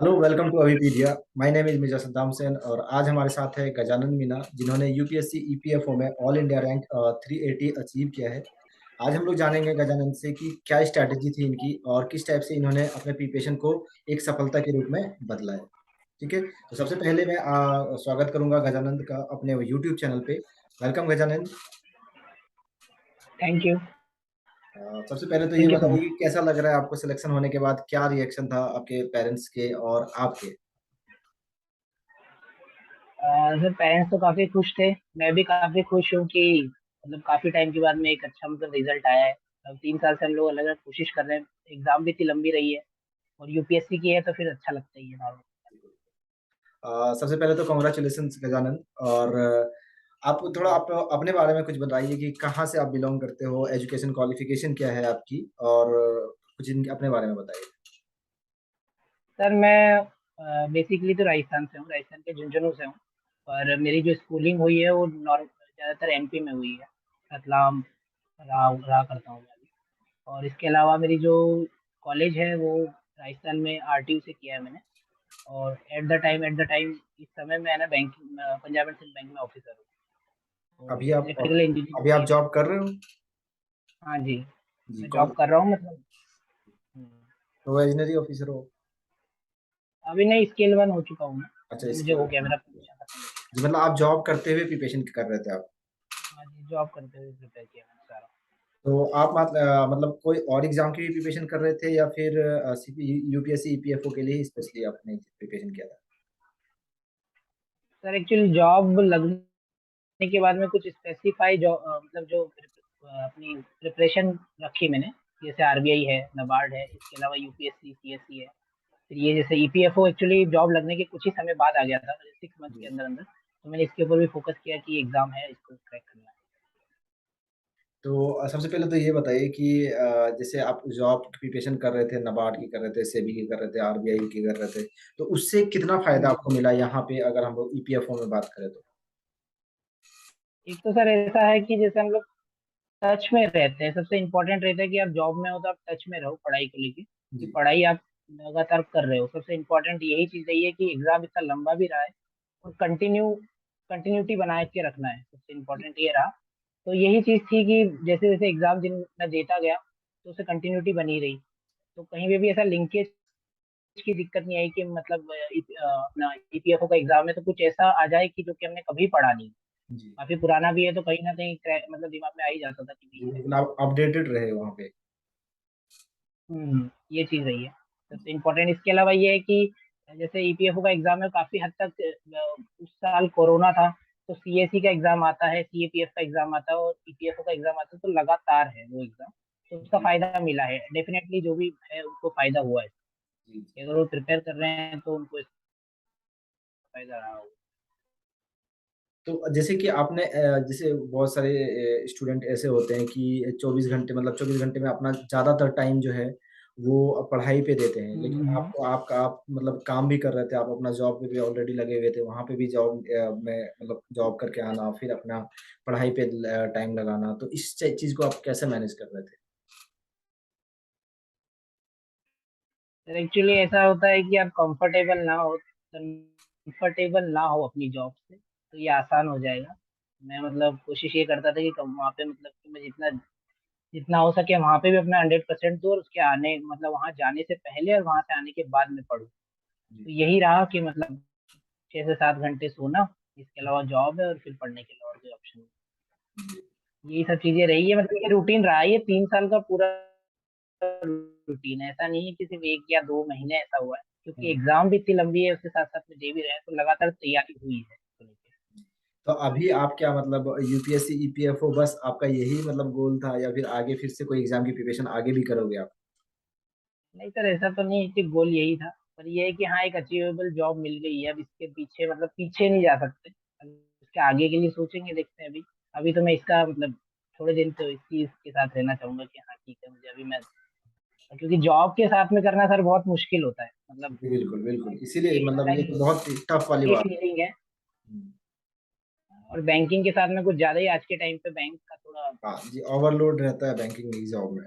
Hello, welcome to Avipedia. My name is Mirza Saddam Hussain और आज हमारे साथ है गजानन मीना, जिन्होंने यूपीएससी ईपीएफओ में ऑल इंडिया रैंक 380 अचीव किया है। आज हम लोग जानेंगे गजानन से कि क्या स्ट्रैटेजी थी इनकी और किस टाइप से इन्होंने अपने प्रिपरेशन को एक सफलता के रूप में बदला है। ठीक है, तो सबसे पहले मैं स्वागत करूंगा गजानंद का अपने यूट्यूब चैनल पे। वेलकम गजानंद। Thank you. सबसे पहले तो ये थैंक यू सो बताइए मच। कि कैसा लग रहा है आपको सिलेक्शन होने के बाद, क्या रिएक्शन था आपके पेरेंट्स के और आपके। सर पेरेंट्स तो काफ़ी खुश थे। मैं भी काफ़ी खुश हूँ कि मतलब काफ़ी टाइम के बाद में एक अच्छा मतलब रिजल्ट आया है। अब 3 साल से हम लोग अलग अलग कोशिश कर रहे हैं। एग्जाम भी इतनी लंबी रही है और यूपीएससी की है तो फिर अच्छा लगता ही है नॉर्मल। सबसे पहले तो कॉन्ग्रेचुलेशन गजानन। और आप थोड़ा आप अपने बारे में कुछ बताइए कि कहाँ से आप बिलोंग करते हो, एजुकेशन क्वालिफिकेशन क्या है आपकी, और कुछ इनके अपने बारे में बताइए। सर मैं बेसिकली तो राजस्थान से हूँ, राजस्थान के झुंझुनू से हूँ। पर मेरी जो स्कूलिंग हुई है वो नॉर्म ज़्यादातर एमपी में हुई है। रतलाम रहा करता हूँ मैं अभी। और इसके अलावा मेरी जो कॉलेज है वो राजस्थान में आरटीयू से किया है मैंने। और एट द टाइम इस समय मैं ना banking Punjab and Sind bank में ऑफिसर हूँ। अभी तो आप इलेक्ट्रिकल इंजीनियरिंग अभी आप की है। जॉब कर रहे हो? हाँ जी। जी, मैं कौन? जॉब कर रहा हूँ मतलब। हम्म, प्रोबेशनरी ऑफिसर हो? अभी नहीं, स्केल 1 हो चुका हूँ मैं। अच्छा, अभी मुझे इसके हो गया मेरा पोजीशन खत्म हो गया। जी, मतलब आप जॉब करते हुए प्रिपरेशन कर रहे थे आप? हाँ जी, जॉब करते हुए प्रिपेयर किया मैंने सारा। तो आप मतलब कोई और एग्जाम की भी प्रिपरेशन कर रहे थे या फिर यूपीएससी ईपीएफओ के लिए स्पेशली आपने प्रिपरेशन किया था? सर एक्चुअली जॉब लगने के बाद में कुछ स्पेसिफाई जॉब मतलब जो अपनी प्रिपरेशन रखी मैंने। जैसे आरबीआई है, नबार्ड है, इसके अलावा यूपीएससी सीएससी है। फिर ये जैसे ईपीएफओ एक्चुअली जॉब लगने के कुछ ही समय बाद आ गया था, 6 मंथ के जी। अंदर अंदर। तो मैंने इसके ऊपर भी फोकस किया कि एग्जाम है, इसको क्रैक करना है। तो सबसे पहले तो ये बताइए कि जैसे आप जॉब की प्रिपरेशन कर रहे थे, नाबार्ड की कर रहे थे, सेबी की कर रहे थे, आरबीआई की कर रहे थे, तो उससे कितना फायदा हम्म। आपको मिला यहाँ पे अगर हम लोग ईपीएफओ में बात करें तो? एक तो सर ऐसा है कि जैसे हम लोग टच में रहते हैं, सबसे इम्पोर्टेंट रहता है कि आप जॉब में हो तो आप टच में रहो पढ़ाई को लेके, कि जी। पढ़ाई आप लगातार कर रहे हो। सबसे इम्पोर्टेंट यही चीज रही है कि एग्जाम इतना लंबा भी रहा है और कंटिन्यूटी बना के रखना है, सबसे जी। इम्पोर्टेंट ये रहा। तो यही चीज थी कि जैसे जैसे एग्जाम दिन में देता गया तो उससे कंटिन्यूटी बनी रही। तो कहीं पे भी ऐसा लिंकेज की दिक्कत नहीं आई कि मतलब अपना ईपीएफओ का एग्जाम है तो कुछ ऐसा आ जाए कि जो कि हमने कभी पढ़ा नहीं। जी। काफी पुराना भी है तो कहीं ना कहीं मतलब दिमाग में आ ही जाता था कि जी, नहीं लेकिन ऐसा आप अपडेटेड रहे वहाँ पे। ये चीज रही है सबसे इम्पोर्टेंट। इसके अलावा ये है कि जैसे ईपीएफओ का एग्जाम है, काफी हद तक उस साल कोरोना था तो सीएससी का एग्जाम आता है, सीएपीएफ का एग्जाम आता है और ईपीएफओ का एग्जाम आता है, तो लगातार है वो एग्जाम। तो उसका जी। फायदा मिला है डेफिनेटली, जो भी है उनको फायदा हुआ है। जी। जी। अगर वो प्रिपेयर कर रहे हैं तो उनको इसका फायदा रहा होगा। तो जैसे कि आपने जैसे बहुत सारे स्टूडेंट ऐसे होते हैं कि 24 घंटे, मतलब 24 घंटे में अपना ज़्यादातर टाइम जो है वो पढ़ाई पे देते हैं, लेकिन हम्म। आपको आपका आप मतलब काम भी कर रहे थे, आप अपना जॉब पे भी ऑलरेडी लगे हुए थे, वहाँ पे भी जॉब में मतलब जॉब करके आना, फिर अपना पढ़ाई पे टाइम लगाना, तो इस चीज़ को आप कैसे मैनेज कर रहे थे? एक्चुअली ऐसा होता है कि आप कंफर्टेबल ना हो अपनी जॉब से तो ये आसान हो जाएगा। मैं मतलब कोशिश ये करता था कि वहाँ पे मतलब कि मैं जितना जितना हो सके वहाँ पे भी अपना 100% दूँ और उसके आने मतलब वहाँ जाने से पहले और वहाँ से आने के बाद में पढूं। जी। तो यही रहा कि मतलब 6 से 7 घंटे सोना, इसके अलावा जॉब है और फिर पढ़ने के लिए और कोई ऑप्शन नहीं। जी। यही सब चीजें रही है, मतलब ये रूटीन रहा है, ये 3 साल का पूरा रूटीन है। ऐसा नहीं है कि सिर्फ 1 या 2 महीने ऐसा हुआ है, क्योंकि हम्म। एग्जाम भी इतनी लंबी है, उसके साथ साथ में दे भी रहे हैं तो लगातार तैयारी हुई है इसको लेके। तो अभी आप क्या मतलब यूपीएससी ईपीएफओ बस आपका यही मतलब गोल था, या फिर आगे फिर से कोई एग्जाम की प्रिपरेशन आगे भी करोगे आप? नहीं सर, ऐसा तो नहीं है कि गोल यही था। पर ये है कि हाँ, एक अचीवेबल जॉब मिल गई है, अब इसके पीछे मतलब पीछे नहीं जा सकते। अब इसके आगे के लिए सोचेंगे, देखते हैं। अभी अभी तो मैं इसका मतलब थोड़े दिन तो इस चीज के साथ रहना चाहूंगा कि हाँ ठीक है, मुझे अभी मैं, क्योंकि जॉब के साथ में करना सर बहुत मुश्किल होता है मतलब। जी, बिल्कुल बिल्कुल, इसीलिए ये मतलब ये अलग तो बहुत टफ वाली ही बात फीलिंग है। है। और बैंकिंग के साथ में कुछ ज्यादा ही आज के टाइम पे बैंक का थोड़ा हाँ जी, ओवरलोड रहता है बैंकिंग की जॉब में।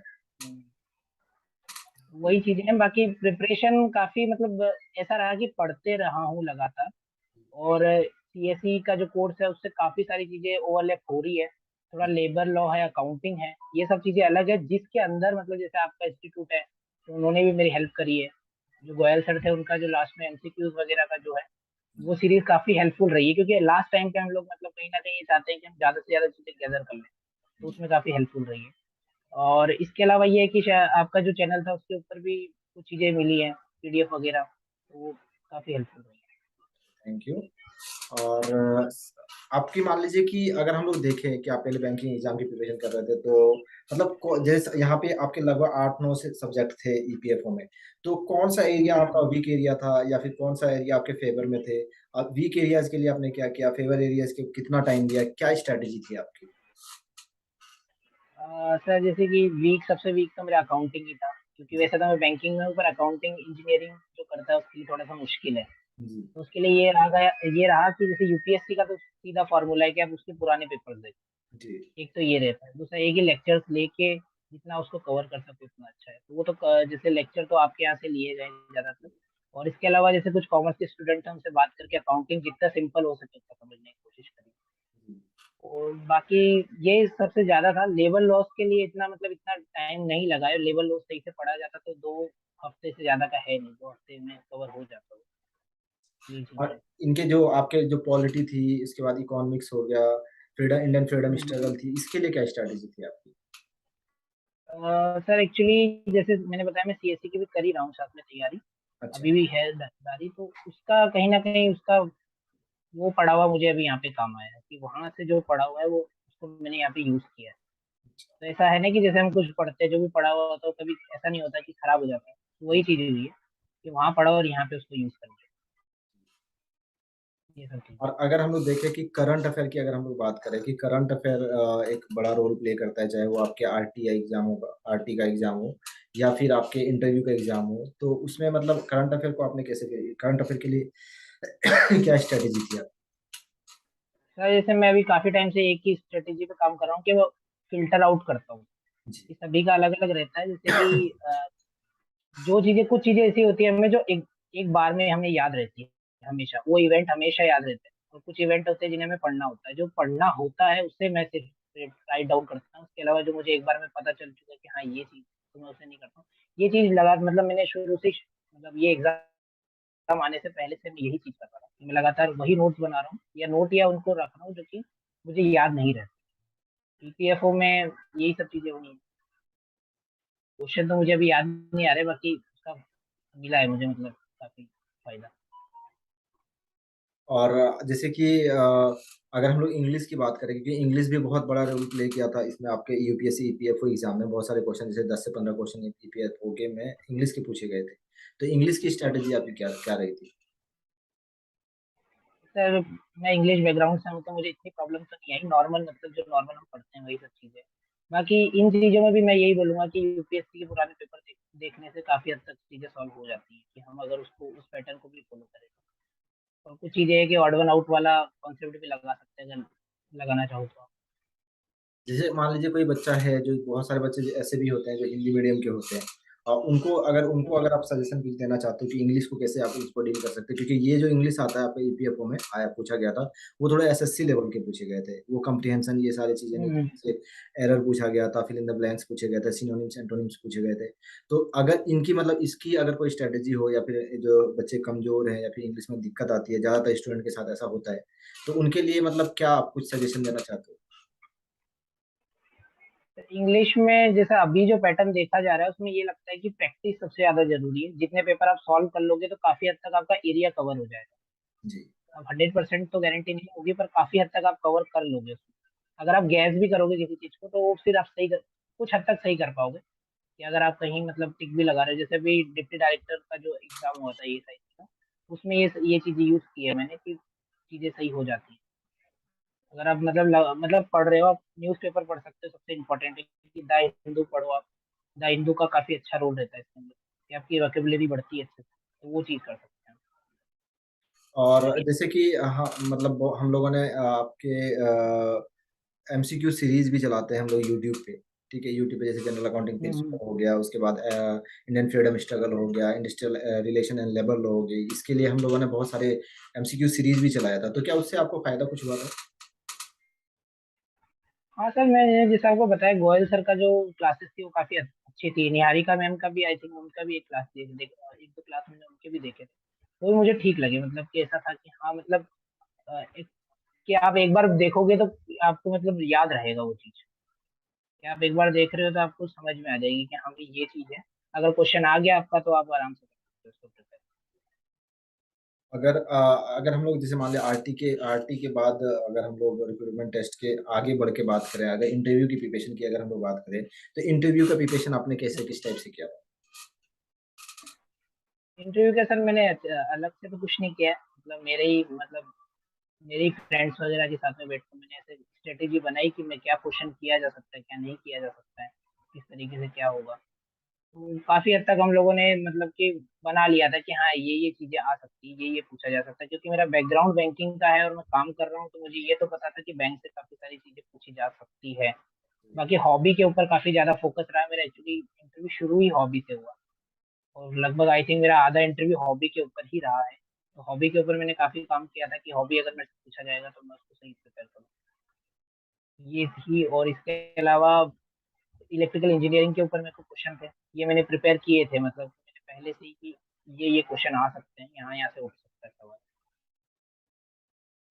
वही चीजें हैं। बाकी प्रिपरेशन काफी मतलब ऐसा रहा कि पढ़ते रहा हूँ लगातार। और सीएसई का जो कोर्स है उससे काफी सारी चीजें ओवरलैप हो रही है। थोड़ा लेबर लॉ है, अकाउंटिंग है, ये सब चीजें अलग है, जिसके अंदर मतलब जैसे आपका इंस्टीट्यूट है तो उन्होंने भी मेरी हेल्प करी है। जो गोयल सर थे उनका जो लास्ट में एमसीक्यूज वगैरह का जो है वो सीरीज काफी हेल्पफुल रही है, क्योंकि लास्ट टाइम पे हम लोग मतलब कहीं ना कहीं ये चाहते हैं कि हम ज्यादा से ज्यादा चीजें गैदर कर लें, तो उसमें काफी हेल्पफुल रही है। और इसके अलावा ये है कि आपका जो चैनल था उसके ऊपर भी कुछ चीजें मिली हैं, पीडीएफ वगैरह, तो वो काफी हेल्पफुल रही है। Thank you. और आपकी मान लीजिए कि अगर हम लोग देखें कि आप पहले बैंकिंग एग्जाम की प्रिपरेशन कर रहे थे, तो मतलब जैसे यहाँ पे आपके लगभग 8-9 से सब्जेक्ट थे ईपीएफओ में, तो कौन सा एरिया आपका हम्म। वीक एरिया था या फिर कौन सा एरिया आपके फेवर में थे? वीक एरियाज के लिए आपने क्या किया, फेवर एरियाज के कितना टाइम दिया, क्या स्ट्रेटेजी थी आपकी? सर जैसे कि वीक, सबसे वीक तो मेरा अकाउंटिंग ही था, क्योंकि जी। वैसे तो मैं बैंकिंग में हूँ, पर अकाउंटिंग इंजीनियरिंग जो करता है उसके लिए थोड़ा सा मुश्किल है। जी। तो उसके लिए ये रहा कि जैसे यूपीएससी का तो सीधा फॉर्मूला है कि आप उसके पुराने पेपर देखो। जी। एक तो ये रहता है, दूसरा एक ही लेक्चर्स लेके जितना उसको कवर कर सको उतना अच्छा है। तो वो तो जैसे लेक्चर तो आपके यहाँ से लिए गए ज्यादातर। और इसके अलावा जैसे कुछ कॉमर्स के स्टूडेंट हैं उनसे बात करके अकाउंटिंग जितना सिंपल हो सके उतना समझने की कोशिश करी। जी। और बाकी ये सबसे ज्यादा था। लेबर लॉस के लिए इतना मतलब इतना टाइम नहीं लगा है। लेबर लॉस सही से पढ़ा जाता तो 2 हफ्ते से ज्यादा का है नहीं, 2 हफ्ते में कवर हो जाता है। ये चीजें और हैं। इनके जो आपके जो पॉलिटी थी, इसके बाद इकोनॉमिक्स हो गया, फ्रीडम, इंडियन फ्रीडम हम्म। स्ट्रगल थी, इसके लिए क्या स्ट्रेटेजी थी आपकी? सर एक्चुअली जैसे मैंने बताया, मैं सीएससी की भी कर ही रहा हूँ साथ में तैयारी। अच्छा। अभी भी है जारी, तो उसका कहीं ना कहीं उसका वो पढ़ा हुआ मुझे अभी यहाँ पे काम आया है, कि वहां से जो पढ़ा हुआ है वो उसको मैंने यहाँ पे यूज किया है। तो ऐसा है ना कि जैसे हम कुछ पढ़ते हैं, जो भी पढ़ा हुआ होता है वो कभी ऐसा नहीं होता कि खराब हो जाता है। तो वही चीज हुई है कि वहां पढ़ा और यहाँ पे उसको यूज कर लिया, ये सब चीजें। और अगर हम लोग देखें कि करंट अफेयर की अगर हम लोग बात करें कि करंट अफेयर एक बड़ा रोल प्ले करता है, चाहे वो आपके आरटीआई एग्जाम हो, आरटी का एग्जाम हो, या फिर आपके इंटरव्यू का एग्जाम हो, तो उसमें मतलब करंट अफेयर को आपने कैसे, करंट अफेयर के लिए क्या स्ट्रेटेजी थी आप? सर जैसे मैं अभी काफी टाइम से एक ही स्ट्रेटेजी पे काम कर रहा हूँ कि वो फिल्टर आउट करता हूँ। जी। कि सभी का अलग अलग रहता है। जैसे कि जो चीजें, कुछ चीजें ऐसी होती है हमें जो एक एक बार में हमें याद रहती है, हमेशा वो इवेंट हमेशा याद रहते हैं। और कुछ इवेंट होते हैं जिन्हें हमें पढ़ना होता है। जो पढ़ना होता है उससे मैं सिर्फ राइट डाउन करता हूँ। उसके अलावा जो मुझे एक बार में पता चल चुका है कि हाँ ये चीज, तो मैं उसे नहीं करता हूँ। ये चीज लगा मतलब मैंने शुरू से मतलब ये एग्जाम आने से पहले से मैं यही चीज कर रहा हूँ कि मैं लगातार वही नोट्स बना रहा हूँ, या नोट या उनको रख रहा हूँ जो कि मुझे याद नहीं रहता। ईपीएफओ में यही सब चीजें हुई हैं। क्वेश्चन तो मुझे अभी याद नहीं आ रहे, बाकी उसका मिला है मुझे मतलब काफी फायदा। और जैसे कि अगर हम लोग इंग्लिश की बात करें, क्योंकि इंग्लिश भी बहुत बड़ा रोल प्ले किया था इसमें, आपके यूपीएससी ईपीएफओ एग्जाम में बहुत सारे क्वेश्चन, जैसे 10 से 15 क्वेश्चन ईपीएफओ के में इंग्लिश के पूछे गए थे, तो इंग्लिश की स्ट्रेटेजी आपकी क्या क्या रही थी? सर मैं इंग्लिश बैकग्राउंड से हूँ तो मुझे इतनी प्रॉब्लम तो नहीं आई। नॉर्मल मतलब जो नॉर्मल हम पढ़ते हैं वही सब चीजें। बाकी इन चीजों में भी मैं यही बोलूंगा कि यूपीएससी के पुराने पेपर देखने से काफी हद तक चीजें सॉल्व हो जाती हैं, कि हम अगर उसको उस पैटर्न को भी फॉलो करें। और कुछ चीजें है कि ऑड वन आउट वाला कॉन्सेप्ट भी लगा सकते हैं, अगर लगाना चाहो तो आप। जैसे मान लीजिए कोई बच्चा है, जो बहुत सारे बच्चे ऐसे भी होते हैं जो हिंदी मीडियम के होते हैं, और उनको अगर आप सजेशन कुछ देना चाहते हो कि इंग्लिश को कैसे आप इसको डील कर सकते हो, क्योंकि ये जो इंग्लिश आता है आपके ईपीएफओ में आया पूछा गया था, वो थोड़े एसएससी लेवल के पूछे गए थे, वो कम्प्रीहेंशन ये सारी चीजें नहीं हम्म। थी, एरर पूछा गया था, फिल इन द ब्लैंक्स पूछे गए थे, सिनोनिम्स एंटोनिम्स पूछे गए थे। तो अगर इनकी मतलब इसकी अगर कोई स्ट्रेटेजी हो, या फिर जो बच्चे कमजोर हैं या फिर इंग्लिश में दिक्कत आती है, ज्यादातर स्टूडेंट के साथ ऐसा होता है, तो उनके लिए मतलब क्या आप कुछ सजेशन देना चाहते हो? इंग्लिश में जैसा अभी जो पैटर्न देखा जा रहा है उसमें ये लगता है कि प्रैक्टिस सबसे ज्यादा जरूरी है। जितने पेपर आप सॉल्व कर लोगे तो काफी हद तक आपका एरिया कवर हो जाएगा। जी। अब 100% तो गारंटी नहीं होगी, पर काफी हद तक आप कवर कर लोगे उसमें। अगर आप गैस भी करोगे किसी चीज को तो वो फिर आप कुछ हद तक सही कर पाओगे। कि अगर आप कहीं मतलब टिक भी लगा रहे हो, जैसे अभी डिप्टी डायरेक्टर का जो एग्जाम हुआ था ये साइड का, उसमें ये चीजें यूज की है मैंने, कि चीजें सही हो जाती है। अगर आप मतलब पढ़ रहे हो, आप न्यूज पेपर पढ़ सकते हो। सबसे इम्पोर्टेंट है कि द हिंदू पढ़ो आप। द हिंदू का काफी अच्छा रोल रहता है इसके अंदर, कि आपकी वोकेबुलरी बढ़ती है अच्छे से, तो वो चीज कर सकते हैं। और बाकी जैसे कि हाँ मतलब हम लोगों ने आपके एमसीक्यू सीरीज भी चलाते हैं हम लोग यूट्यूब पे, ठीक है, यूट्यूब पे जैसे जनरल अकाउंटिंग हम्म। प्रिंसिपल हो गया, उसके बाद इंडियन फ्रीडम स्ट्रगल हो गया, industrial relation and labour law हो गई, इसके लिए हम लोगों ने बहुत सारे एमसीक्यू सीरीज भी चलाया था। तो क्या उससे आपको फायदा कुछ हुआ था? हाँ सर, मैंने जैसा आपको बताया, गोयल सर का जो क्लासेस थी वो काफी अच्छी थी। निहारिका मैम का भी आई थिंक उनका भी एक क्लास एक दो क्लास मैंने उनके भी देखे थे, वो भी मुझे ठीक लगे। मतलब कि ऐसा था कि हाँ मतलब एक, कि आप एक बार देखोगे तो आपको मतलब याद रहेगा वो चीज। कि आप एक बार देख रहे हो तो आपको समझ में आ जाएगी कि हाँ भाई ये चीज है। अगर क्वेश्चन आ गया आपका तो आप आराम से कर सकते हो उसको प्रिपेयर। अगर हम लोग जैसे मान लिया आरटी के बाद अगर हम लोग रिक्रूटमेंट टेस्ट के आगे बढ़ के बात करें, अगर इंटरव्यू की प्रिपरेशन की अगर हम लोग बात करें, तो इंटरव्यू का प्रिपरेशन आपने कैसे किस टाइप से किया? इंटरव्यू का सर मैंने अलग से तो कुछ नहीं किया है। मतलब मेरे फ्रेंड्स वगैरह के साथ में बैठकर मैंने ऐसे स्ट्रेटेजी बनाई कि मैं क्या क्वेश्चन किया जा सकता है, क्या नहीं किया जा सकता है, किस तरीके से क्या होगा। तो काफी हद तक हम लोगों ने मतलब कि बना लिया था कि हाँ ये चीजें आ सकती है, ये पूछा जा सकता है। क्योंकि मेरा बैकग्राउंड बैंकिंग का है और मैं काम कर रहा हूँ, तो मुझे ये तो पता था कि बैंक से काफी सारी चीजें पूछी जा सकती है। बाकी हॉबी के ऊपर काफी ज्यादा फोकस रहा है मेरा। एक्चुअली इंटरव्यू शुरू ही हॉबी से हुआ, और लगभग आई थिंक मेरा आधा इंटरव्यू हॉबी के ऊपर ही रहा है। तो हॉबी के ऊपर मैंने काफी काम किया था कि हॉबी अगर मेरे से पूछा जाएगा तो मैं उसको सही प्रिपेयर करूँ। ये थी। और इसके अलावा इलेक्ट्रिकल इंजीनियरिंग के ऊपर मेरे को क्वेश्चन थे, ये मैंने प्रिपेयर किए थे। मतलब मैंने पहले से ही कि ये क्वेश्चन आ सकते हैं, यहाँ यहाँ से उठ सकता है सवाल।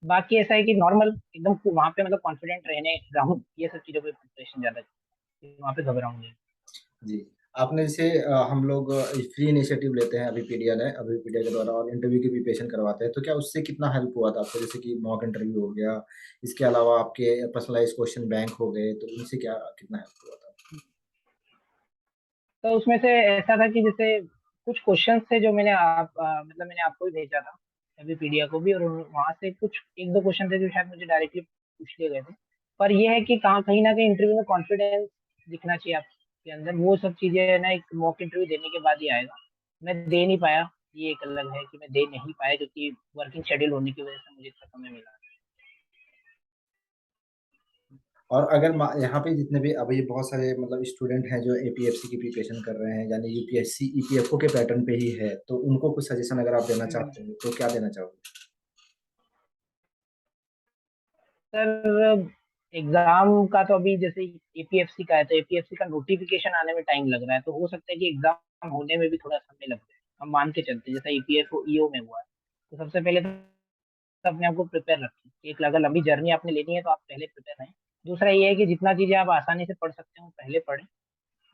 बाकी ऐसा है कि नॉर्मल एकदम वहाँ पे मतलब कॉन्फिडेंट रहने रहूँ, ये सब चीज़ों पे प्रिपरेशन ज़्यादा की, वहाँ पे घबराऊँ नहीं। जी। आपने जैसे हम लोग फ्री इनिशिएटिव लेते हैं अभिपीडिया के द्वारा और इंटरव्यू की प्रिपरेशन करवाते हैं, तो क्या उससे कितना हेल्प हुआ था आपको? जैसे कि मॉक इंटरव्यू हो गया, इसके अलावा आपके पर्सनलाइज क्वेश्चन बैंक हो गए, तो उनसे क्या कितना हेल्प हुआ था? तो उसमें से ऐसा था कि जैसे कुछ क्वेश्चन थे जो मतलब मैंने आपको भी भेजा था, अभी पीडिया को भी, और वहां से कुछ एक दो क्वेश्चन थे जो शायद मुझे डायरेक्टली पूछ लिए गए थे। पर ये है कि कहीं ना कहीं इंटरव्यू में कॉन्फिडेंस दिखना चाहिए आपके अंदर। वो सब चीजें है ना, एक मॉक इंटरव्यू देने के बाद ही आएगा। मैं दे नहीं पाया, ये एक अलग है कि मैं दे नहीं पाया, क्योंकि वर्किंग शेड्यूल होने की वजह से मुझे इतना समय मिला। और अगर यहाँ पे जितने भी अभी बहुत सारे मतलब स्टूडेंट हैं जो एपीएफसी की प्रिपरेशन कर रहे हैं, यानी यूपीएससी ईपीएफओ के पैटर्न पे ही है, तो उनको कुछ सजेशन अगर आप देना हम्म। चाहते हैं तो क्या देना चाहोगे? सर एग्जाम का तो अभी जैसे एपीएफसी का है, तो एपीएफसी का नोटिफिकेशन आने में टाइम लग रहा है, तो हो सकता है कि एग्जाम होने में भी थोड़ा समय लग जाए। हम मान के चलते हैं, जैसा ईपीएफओ ईओ में हुआ है। तो सबसे पहले तो अपने आप को प्रिपेयर रखें। एक अगर लंबी जर्नी आपने लेनी है तो आप पहले प्रिपेयर रहें। दूसरा ये है कि जितना चीजें आप आसानी से पढ़ सकते हो पहले पढ़ें,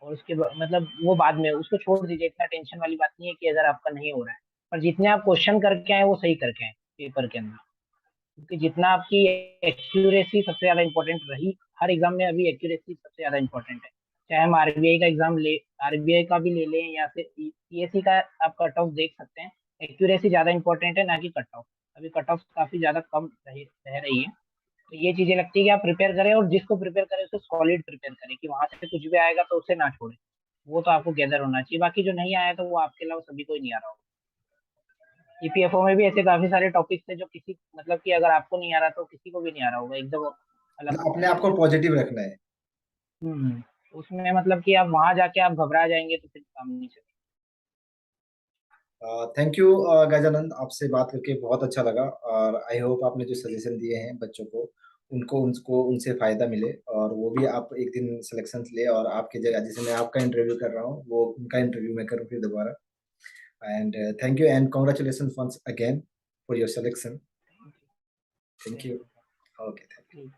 और उसके बाद मतलब वो बाद में उसको छोड़ दीजिए। इतना टेंशन वाली बात नहीं है कि अगर आपका नहीं हो रहा है, पर जितने आप क्वेश्चन करके आए वो सही करके आए पेपर के अंदर। क्योंकि जितना आपकी एक्यूरेसी सबसे ज्यादा इंपॉर्टेंट रही, हर एग्जाम में अभी एक्यूरेसी सबसे ज्यादा इंपॉर्टेंट है। चाहे हम आरबीआई का एग्जाम ले, आरबीआई का भी ले लें, या फिर पीएससी का आप कट ऑफ देख सकते हैं। एक्यूरेसी ज्यादा इंपॉर्टेंट है ना कि कट ऑफ। अभी कट ऑफ काफी ज्यादा कम रह रही है। तो ये चीजें लगती है कि आप प्रिपेयर करें, और जिसको प्रिपेयर करें उसको सॉलिड प्रिपेयर करें, कि वहां से कुछ भी आएगा तो उसे ना छोड़े। वो तो आपको गैदर होना चाहिए। बाकी जो नहीं आया तो वो आपके अलावा सभी को ही नहीं आ रहा होगा। ईपीएफओ में भी ऐसे काफी सारे टॉपिक्स थे जो किसी मतलब कि अगर आपको नहीं आ रहा तो किसी को भी नहीं आ रहा होगा, एकदम अलग मतलब अपने अलग आप को चीज है। पॉजिटिव रखना है। उसमें मतलब कि आप वहां जाके आप घबरा जाएंगे तो फिर काम नहीं चलेगा। थैंक यू गजानंद, आपसे बात करके बहुत अच्छा लगा, और आई होप आपने जो सजेशन दिए हैं बच्चों को, उनको उनको उनसे फायदा मिले, और वो भी आप एक दिन सिलेक्शन ले, और आपके जगह जैसे मैं आपका इंटरव्यू कर रहा हूँ वो उनका इंटरव्यू मैं करूँ फिर दोबारा। And thank you and congratulation once again for your selection. Thank you. Okay. ठीक।